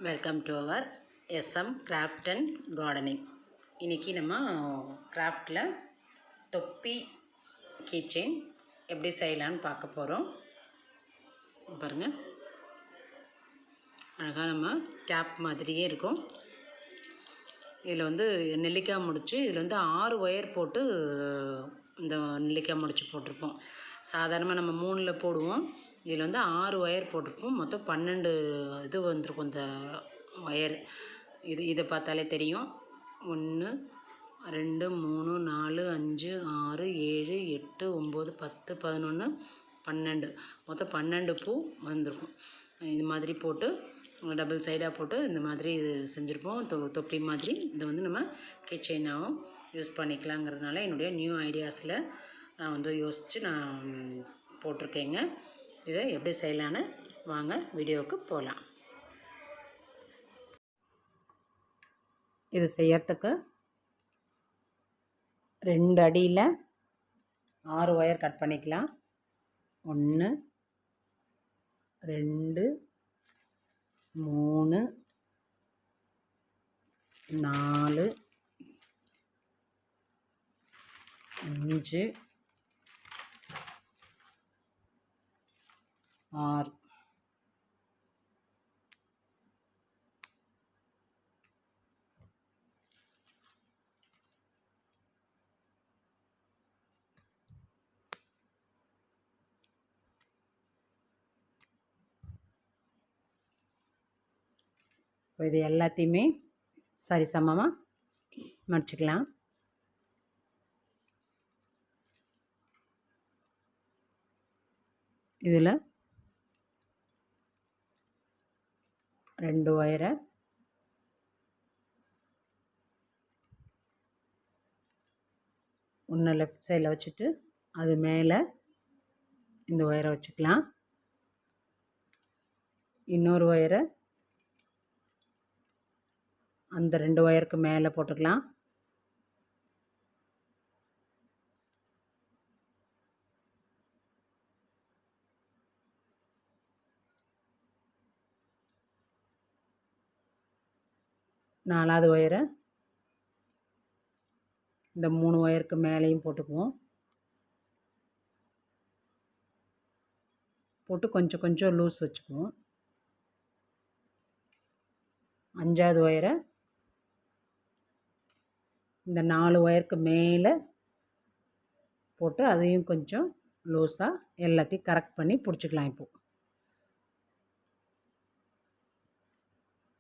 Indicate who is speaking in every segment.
Speaker 1: Welcome to our SM craft and gardening. இன்றைக்கி நம்ம கிராஃப்டில் தொப்பி கீச்செயின் எப்படி செய்யலான்னு பார்க்க போகிறோம். பாருங்கள், அழகாக நம்ம கேப் மாதிரியே இருக்கும். இதில் வந்து நெல்லிக்காய் முடிச்சு, இதில் வந்து 6 ஒயர் போட்டு இந்த நெல்லிக்காய் முடிச்சு போட்டிருப்போம். சாதாரணமாக நம்ம 3 போடுவோம், இதில் வந்து 6 ஒயர் போட்டிருப்போம். மொத்தம் 12 இது வந்திருக்கும் இந்த ஒயர். இதை பார்த்தாலே தெரியும். 1 2 3 4 5 6 7 8 9 10 11 12 மொத்தம் 12 பூ வந்திருக்கும். இது மாதிரி போட்டு டபுள் சைடாக போட்டு இந்த மாதிரி இது செஞ்சுருப்போம். தொப்பி மாதிரி இதை வந்து நம்ம கிச்சனாகவும் யூஸ் பண்ணிக்கலாங்கிறதுனால என்னுடைய நியூ ஐடியாஸில் நான் வந்து யோசித்து நான் போட்டிருக்கேங்க. இதை எப்படி செய்யலான்னு வாங்க வீடியோவுக்கு போகலாம். இது செய்யறதுக்கு 2 அடியில் 6 ஒயர் கட் பண்ணிக்கலாம். 1 2 3 4 5 6. இது எல்லாத்தையுமே சரிசமமாக மடிச்சுக்கலாம். இதில் 2 ஒயரை ஒன்று லெஃப்ட் சைடில் வச்சுட்டு அது மேலே இந்த ஒயரை வச்சுக்கலாம். இன்னொரு ஒயரை அந்த 2 ஒயருக்கு மேலே போட்டுக்கலாம். நாலாவது ஒயரை இந்த 3 ஒயருக்கு மேலேயும் போட்டுக்குவோம். போட்டு கொஞ்சம் கொஞ்சம் லூஸ் வச்சுக்குவோம். 5வது ஒயரை இந்த 4 ஒயருக்கு மேலே போட்டு அதையும் கொஞ்சம் லூஸாக எல்லாத்தையும் கரெக்ட் பண்ணி பிடிச்சிக்கலாம்.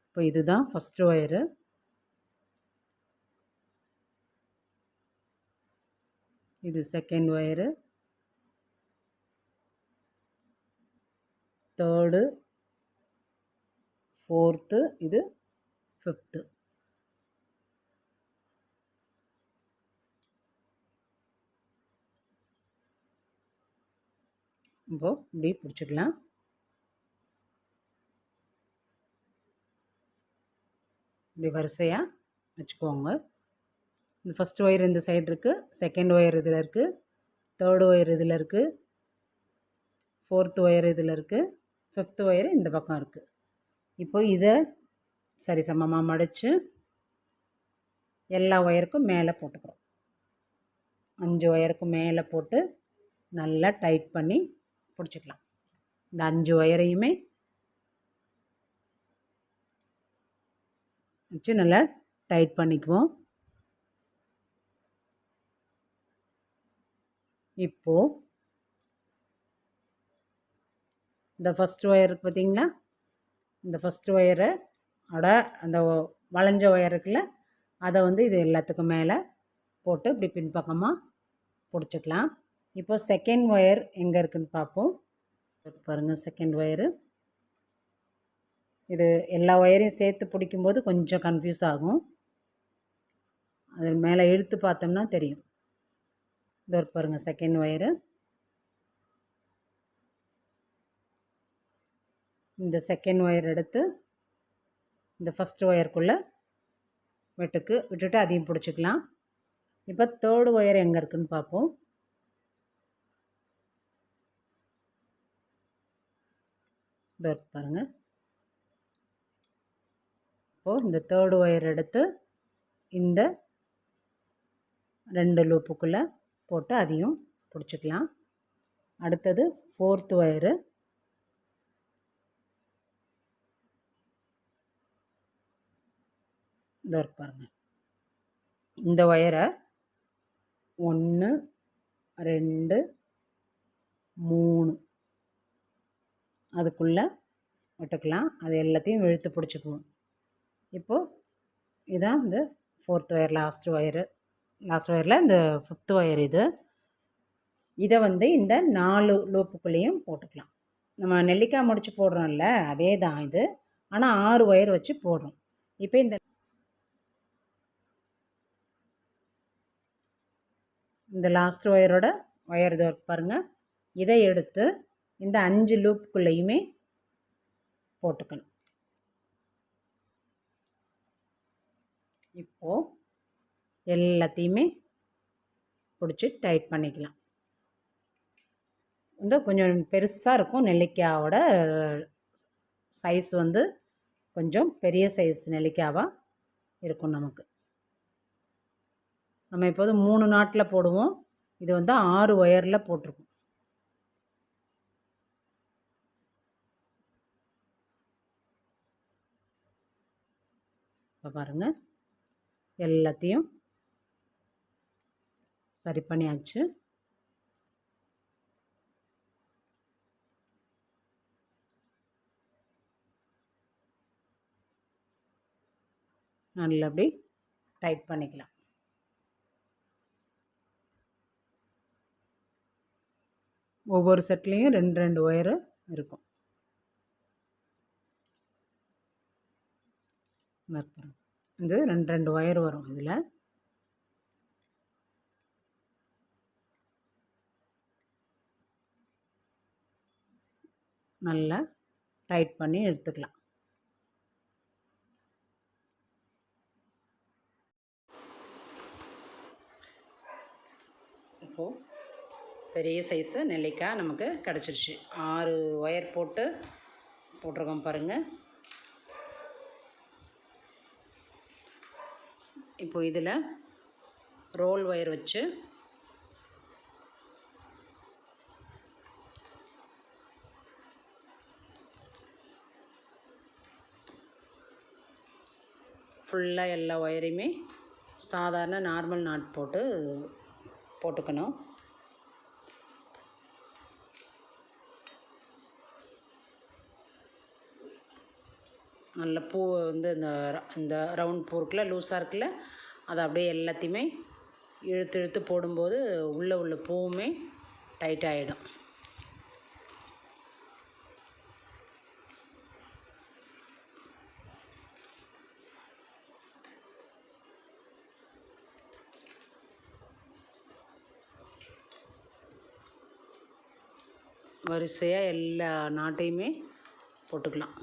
Speaker 1: இப்போ இதுதான் ஃபஸ்ட்டு ஒயரு. இது செகண்ட் ஒயரு, தேர்டு, ஃபோர்த்து, இது ஃபிஃப்த்து. இப்போ இப்படி பிடிச்சிக்கலாம். இப்படி வரிசையாக வச்சுக்கோங்க. இந்த ஃபஸ்ட் ஒயர் இந்த சைடு இருக்குது, செகண்ட் ஒயர் இதில் இருக்குது, தேர்டு ஒயர் இதில் இருக்குது, ஃபோர்த்து ஒயர் இதில் இருக்குது, ஃபிஃப்த்து ஒயர் இந்த பக்கம் இருக்குது. இப்போ இதை சரிசமமாக மடித்து எல்லா ஒயருக்கும் மேலே போட்டுக்கிறோம். 5 ஒயருக்கும் மேலே போட்டு நல்லா டைட் பண்ணி பிடிச்சிக்கலாம். இந்த 5 ஒயரையுமே வச்சு நல்லா டைட் பண்ணிக்குவோம். இப்போது இந்த ஃபஸ்ட் ஒயர் இருக்குது பார்த்திங்களா, இந்த ஃபஸ்ட் ஒயரை அந்த வளைஞ்ச ஒயர் இருக்குல்ல, அதை வந்து இது எல்லாத்துக்கும் மேலே போட்டு இப்படி பின்பக்கமாக பிடிச்சிக்கலாம். இப்போ செகண்ட் ஒயர் எங்கே இருக்குதுன்னு பார்ப்போம். பாருங்கள், செகண்ட் ஒயரு. இது எல்லா ஒயரையும் சேர்த்து பிடிக்கும்போது கொஞ்சம் கன்ஃபியூஸ் ஆகும். அது மேலே இழுத்து பார்த்தோம்னா தெரியும். இது பாருங்கள், செகண்ட் ஒயரு. இந்த செகண்ட் ஒயர் எடுத்து இந்த ஃபஸ்ட் ஒயருக்குள்ளே விட்டுட்டு அதையும் பிடிச்சிக்கலாம். இப்போ தேர்டு ஒயர் எங்கே இருக்குதுன்னு பார்ப்போம். பாருங்கள், இப்போது இந்த தேர்டு ஒயர் எடுத்து இந்த 2 லூப்புக்குள்ளே போட்டு அதையும் பிடிச்சிக்கலாம். அடுத்தது 4th ஒயரு, இதோ பாருங்கள். இந்த ஒயரை 1 2 3 அதுக்குள்ளே விட்டுக்கலாம். அது எல்லாத்தையும் இழுத்து பிடிச்சிக்குவோம். இப்போது இதான் இந்த 4th ஒயர், லாஸ்ட் ஒயரில் இந்த 5th ஒயர் இது. இதை வந்து இந்த 4 லூப்புக்குள்ளேயும் போட்டுக்கலாம். நம்ம நெல்லிக்காய் முடிச்சு போடுறோம்ல, அதே தான் இது. ஆனால் 6 ஒயர் வச்சு போடுறோம். இப்போ இந்த லாஸ்ட் ஒயரோட ஒயர் இது பாருங்கள். இதை எடுத்து இந்த 5 லூப்புக்குள்ளேயுமே போட்டுக்கணும். இப்போது எல்லாத்தையுமே பிடிச்சி டைட் பண்ணிக்கலாம். வந்து கொஞ்சம் பெருசாக இருக்கும். நெல்லிக்காயோட சைஸ் வந்து கொஞ்சம் பெரிய சைஸ் நெல்லிக்காவாக இருக்கும் நமக்கு. நம்ம இப்போது 3 நாட்டில் போடுவோம். இது வந்து 6 ஒயரில் போட்டிருக்கோம். இப்போ பாருங்கள், எல்லாத்தையும் சரி பண்ணியாச்சு. நல்லா அப்படி டைட் பண்ணிக்கலாம். ஒவ்வொரு செட்லேயும் 2 ஒயரு இருக்கும். இது 2 ஒயர் வரும். இதில் நல்லா டைட் பண்ணி எடுத்துக்கலாம். இப்போது பெரிய சைஸு நெல்லிக்காய் நமக்கு கிடச்சிருச்சு. 6 ஒயர் போட்டிருக்கோம் பாருங்கள். இப்போ இதில் ரோல் ஒயர் வச்சு ஃபுல்லாக எல்லா ஒயரையுமே சாதாரண நார்மல் நாட் போட்டுக்கணும். நல்ல பூ வந்து இந்த ரவுண்ட் பூ இருக்குல்ல, லூஸாக இருக்குல்ல, அதை அப்படியே எல்லாத்தையுமே இழுத்து போடும்போது உள்ள பூவுமே டைட் ஆகிடும். வரிசையாக எல்லா நாட்டையுமே போட்டுக்கலாம்.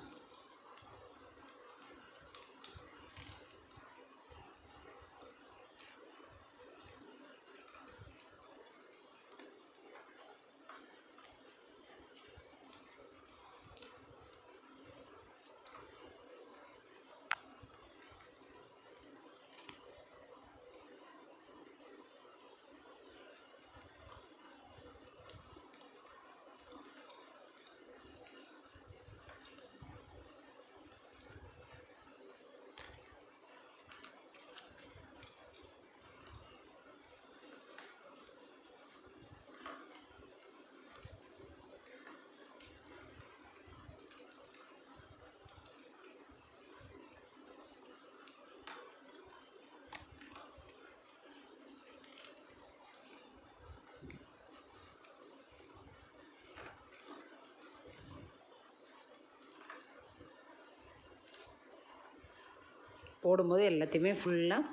Speaker 1: போடும்போது எல்லாத்தையுமே ஃபுல்லாக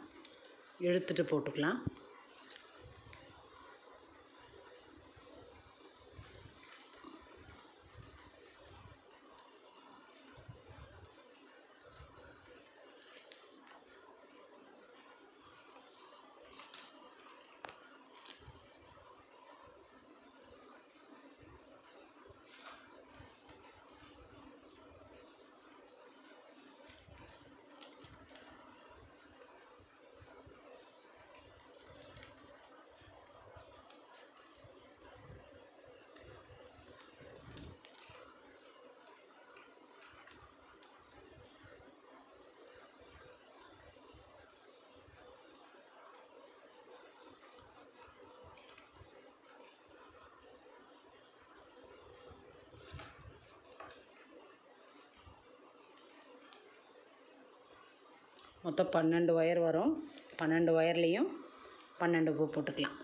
Speaker 1: இழுத்துட்டு போட்டுக்கலாம். மொத்தம் 12 ஒயர் வரும். 12 ஒயர்லேயும் 12 பூ போட்டுக்கலாம்.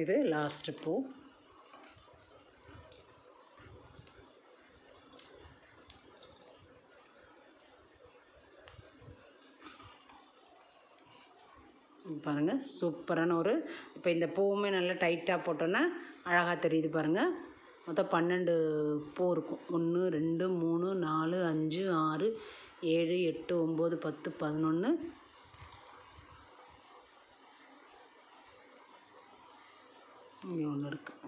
Speaker 1: இது லாஸ்ட் பூ. பாருங்கள், சூப்பரான ஒரு இப்போ இந்த பூவுமே நல்லா டைட்டாக போட்டோன்னா அழகாக தெரியுது பாருங்கள். மொத்தம் 12 பூ இருக்கும். 1 2 3 4 5 6 7 8 9 10 11 இங்கே ஒன்று இருக்குது.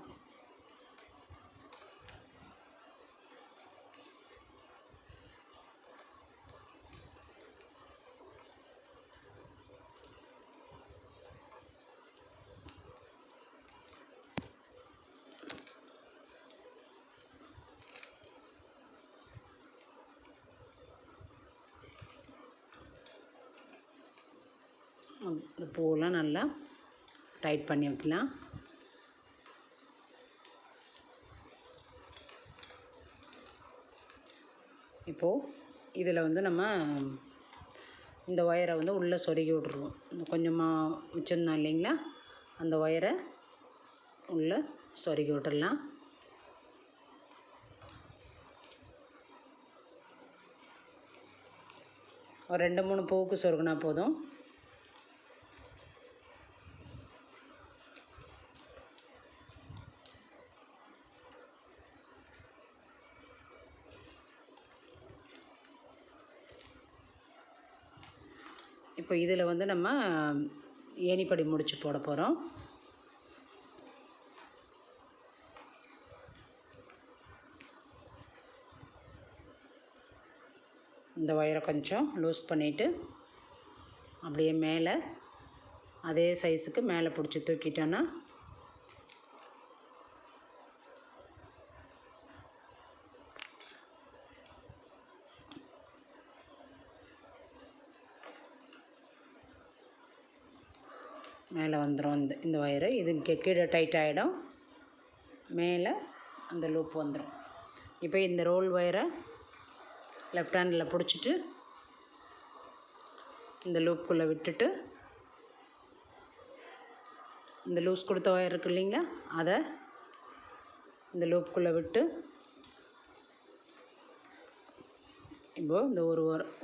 Speaker 1: இந்த பூவெல்லாம் நல்லா டைட் பண்ணி வைக்கலாம். இப்போது இதில் வந்து நம்ம இந்த ஒயரை வந்து உள்ளே சொருகி விட்ருவோம். கொஞ்சமாக வச்சுருந்தோம் இல்லைங்களா, அந்த ஒயரை உள்ளே சொருகி விட்டுடலாம். ஒரு 2 3 பூவுக்கு சொருகுனா போதும். இப்போ இதில் வந்து நம்ம ஏணிப்படி முடிச்சு போட போகிறோம். இந்த ஒயரை கொஞ்சம் லூஸ் பண்ணிவிட்டு அப்படியே மேலே அதே சைஸுக்கு மேலே பிடிச்சி தூக்கிட்டோன்னா மேலே வந்துடும். இந்த ஒயரு இது கீழே டைட் ஆகிடும், மேலே அந்த லூப் வந்துடும். இப்போ இந்த ரோல் ஒயரை லெஃப்ட் ஹேண்டில் பிடிச்சிட்டு இந்த லூப்புக்குள்ளே விட்டுட்டு இந்த லூஸ் கொடுத்த ஒயர் இருக்குது இல்லைங்களா, அதை இந்த லூப்புக்குள்ளே விட்டு இப்போது இந்த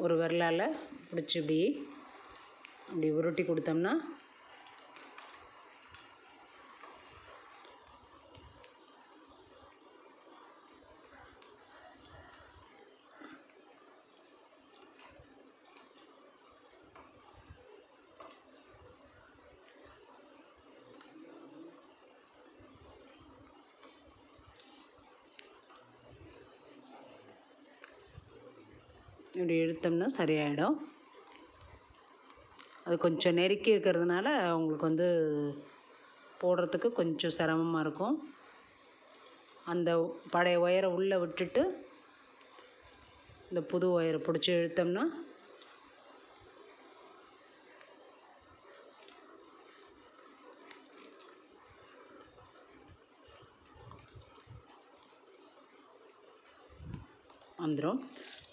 Speaker 1: ஒரு விரலால் பிடிச்சி இப்படி உருட்டி கொடுத்தோம்னா இப்படி இழுத்தோம்னா சரியாயிடும். அது கொஞ்சம் நெருக்கி இருக்கிறதுனால உங்களுக்கு வந்து போடுறதுக்கு கொஞ்சம் சிரமமாக இருக்கும். அந்த பழைய ஒயரை உள்ளே விட்டுட்டு இந்த புது ஒயரை பிடிச்சி இழுத்தோம்னா வந்துடும்.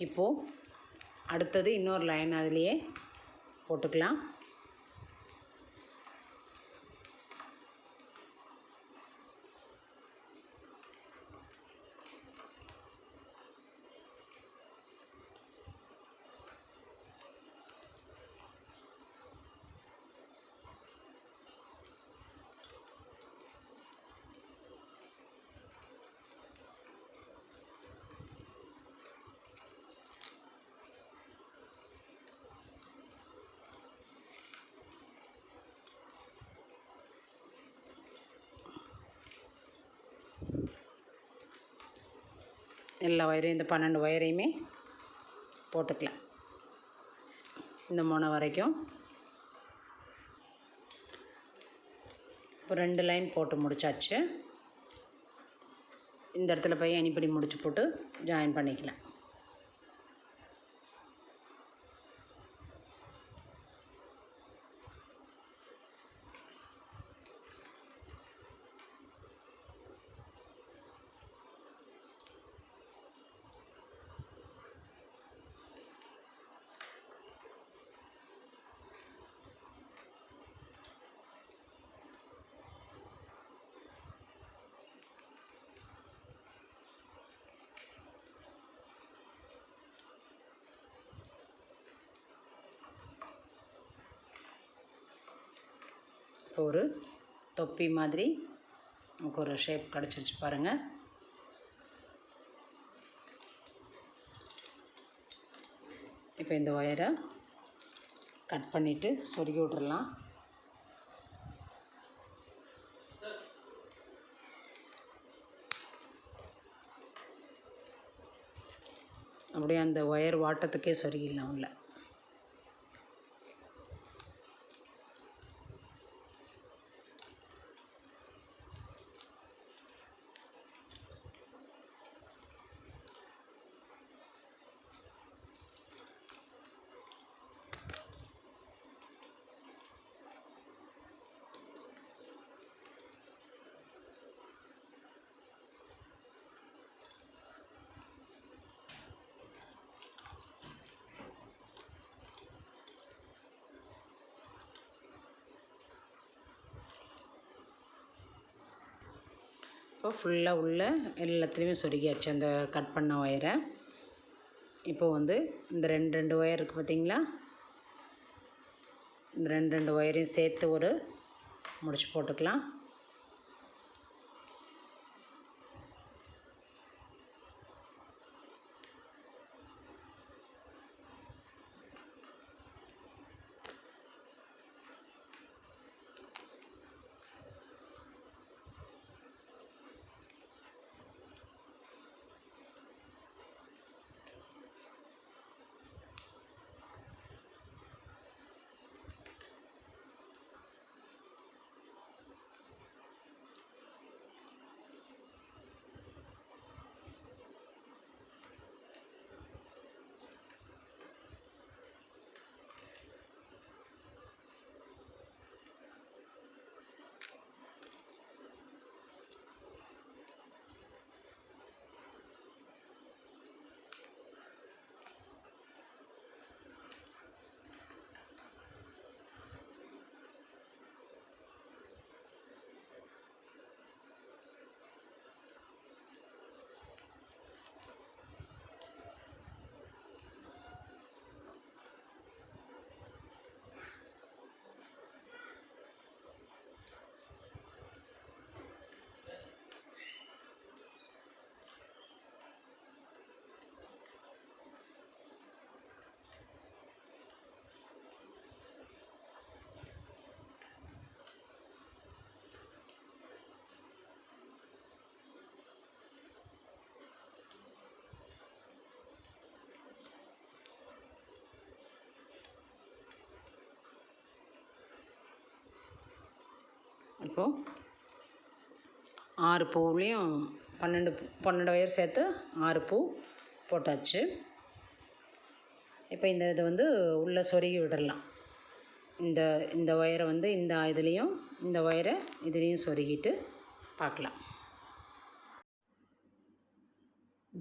Speaker 1: இப்போது அடுத்தது இன்னொரு லைன் அதுலேயே போட்டுக்கலாம். எல்லா ஒயரையும் இந்த 12 ஒயரையுமே போட்டுக்கலாம் இந்த முனை வரைக்கும். இப்போ 2 லைன் போட்டு முடிச்சாச்சு. இந்த இடத்துல போய் அணிப்படி முடிச்சு போட்டு ஜாயின் பண்ணிக்கலாம். ஒரு தொப்பி மாதிரி நமக்கு ஒரு ஷேப் கிடச்சிருச்சு பாருங்கள். இப்போ இந்த ஒயரை கட் பண்ணிவிட்டு சொருகி விட்றலாம். அப்படியே அந்த ஒயர் வாட்டத்துக்கே சொருகிடலாம் உள்ள. இப்போ ஃபுல்லாக உள்ள எல்லாத்துலேயுமே சொருகியாச்சு அந்த கட் பண்ண ஒயரை. இப்போ வந்து இந்த ரெண்டு ஒயர் இருக்குது பார்த்திங்களா, இந்த ரெண்டு ஒயரையும் சேர்த்து ஒரு முடிச்சு போட்டுக்கலாம். இப்போது 6 பூவுலேயும் 12 ஒயர் சேர்த்து 6 பூ போட்டாச்சு. இப்போ இதை வந்து உள்ளே சொருகி விடலாம். இந்த ஒயரை வந்து இந்த இதுலேயும் இந்த ஒயரை இதுலேயும் சொருகிட்டு பார்க்கலாம்.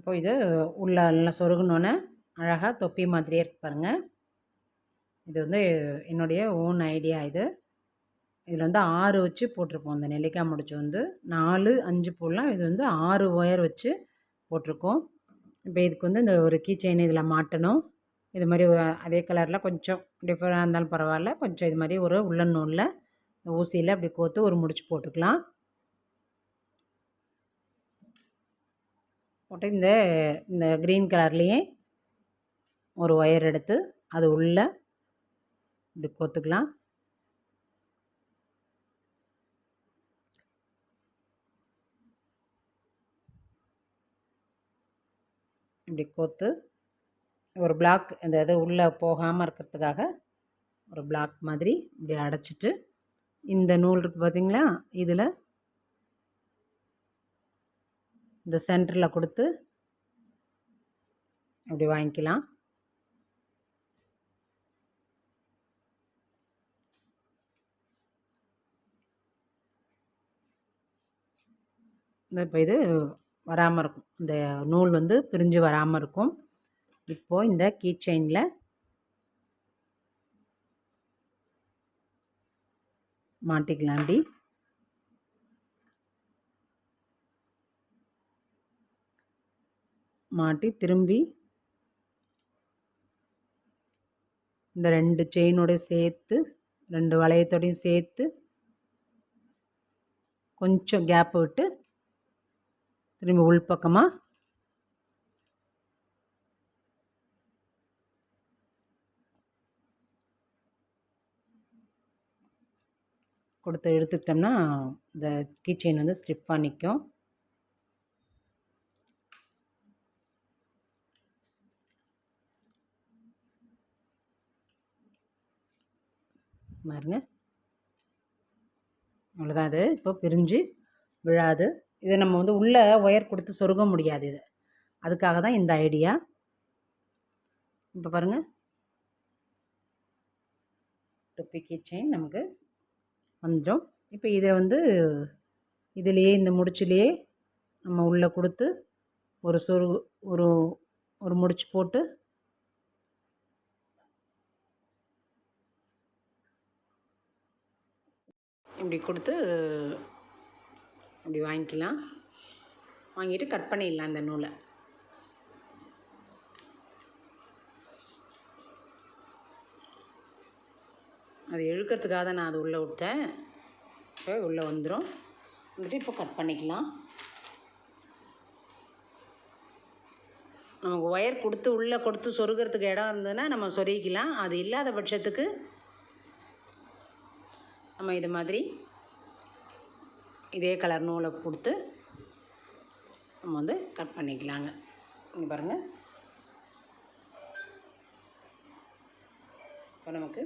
Speaker 1: இப்போ இது உள்ள நல்லா சொருகினோன்னே அழகாக தொப்பி மாதிரியே இருக்கு பாருங்கள். இது வந்து என்னுடைய ஓன் ஐடியா. இதில் வந்து 6 வச்சு போட்டிருக்கோம். அந்த நெல்லிக்காய் முடிச்சு வந்து 4, 5 போடலாம். இது வந்து 6 ஒயர் வச்சு போட்டிருக்கோம். இப்போ இதுக்கு வந்து இந்த ஒரு கீ செயின் இதில் மாட்டணும். இது மாதிரி அதே கலரில் கொஞ்சம் டிஃப்ரெண்டாக இருந்தாலும் பரவாயில்ல, கொஞ்சம் இது மாதிரி ஒரு உள்ளன் நூலில் ஊசியில் அப்படி கோர்த்து ஒரு முடிச்சு போட்டுக்கலாம். போட்டு இந்த க்ரீன் கலர்லேயே ஒரு ஒயர் எடுத்து அது உள்ளே இப்படி கோர்த்துக்கலாம். இப்படி கோர்த்து ஒரு பிளாக் இந்த இது உள்ளே போகாமல் இருக்கிறதுக்காக ஒரு பிளாக் மாதிரி இப்படி அடைச்சிட்டு இந்த நூல் இருக்குது பார்த்திங்களா, இதில் இந்த சென்டரில் கொடுத்து அப்படி வாங்கிக்கலாம். இப்போ இது வராமல் இருக்கும், இந்த நூல் வந்து பிரிஞ்சு வராமல் இருக்கும். இப்போது இந்த கீ செயினில் மாட்டிக்கலாண்டி. மாட்டி திரும்பி இந்த 2 செயினோட சேர்த்து 2 வளையத்தோடையும் சேர்த்து கொஞ்சம் கேப் விட்டு திரும்பி உள்பக்கமாக கொடுத்து எடுத்துக்கிட்டோம்னா இந்த கீ செயின் வந்து ஸ்டிஃபாக நிற்கும். பாருங்க, அவ்வளோதான். இது இப்போ பிரிஞ்சு விழாது. இதை நம்ம வந்து உள்ளே ஒயர் கொடுத்து சொருக முடியாது, இது அதுக்காக தான் இந்த ஐடியா. இப்போ பாருங்கள், தொப்பி கீ செயின் நமக்கு வந்துடும். இப்போ இதை வந்து இதிலேயே இந்த முடிச்சிலேயே நம்ம உள்ளே கொடுத்து ஒரு ஒரு முடிச்சு போட்டு இப்படி கொடுத்து இப்படி வாங்கிக்கலாம். வாங்கிட்டு கட் பண்ணிடலாம் அந்த நூலை. அது இழுக்கிறதுக்காக தான் நான் அது உள்ளே விட்டேன். இப்போ உள்ளே வந்துடும். வந்துட்டு இப்போ கட் பண்ணிக்கலாம். நமக்கு ஒயர் கொடுத்து உள்ளே கொடுத்து சொருகிறதுக்கு இடம் இருந்ததுன்னா நம்ம சொருகிக்கலாம். அது இல்லாத பட்சத்துக்கு நம்ம இது மாதிரி இதே கலர் நூலை கொடுத்து நம்ம வந்து கட் பண்ணிக்கலாங்க. இங்கே பாருங்கள், இப்போ நமக்கு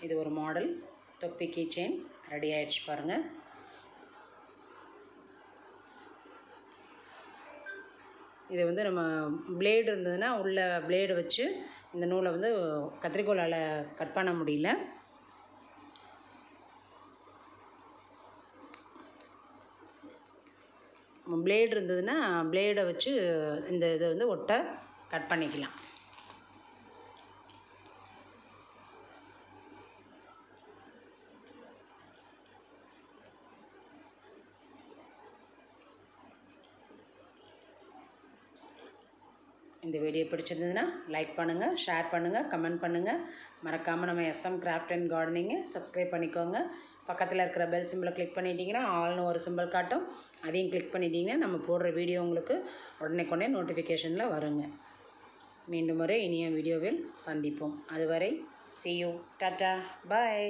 Speaker 1: இது ஒரு மாடல் தொப்பி கீ செயின் ரெடி ஆகிடுச்சு பாருங்கள். இதை வந்து நம்ம பிளேடு இருந்ததுன்னா உள்ள பிளேடு வச்சு இந்த நூலை வந்து கத்திரிக்கோலால் கட் பண்ண முடியல. பிளேடு இருந்ததுன்னா பிளேடை வச்சு இந்த இதை வந்து ஒட்டை கட் பண்ணிக்கலாம். இந்த வீடியோ பிடிச்சிருந்ததுன்னா லைக் பண்ணுங்கள், ஷேர் பண்ணுங்கள், கமெண்ட் பண்ணுங்கள். மறக்காமல் நம்ம SM கிராஃப்ட் அண்ட் கார்டனிங்கை சப்ஸ்கிரைப் பண்ணிக்கோங்க. பக்கத்தில் இருக்கிற பெல் சிம்பிளை கிளிக் பண்ணிட்டீங்கன்னா ஆல்னு ஒரு சிம்பிள் காட்டும். அதையும் கிளிக் பண்ணிட்டீங்கன்னா நம்ம போடுற வீடியோ உங்களுக்கு உடனே நோட்டிஃபிகேஷனில் வருங்க. மீண்டும் ஒரு இனிய வீடியோவில் சந்திப்போம். அதுவரை see you, டாட்டா, பாய்.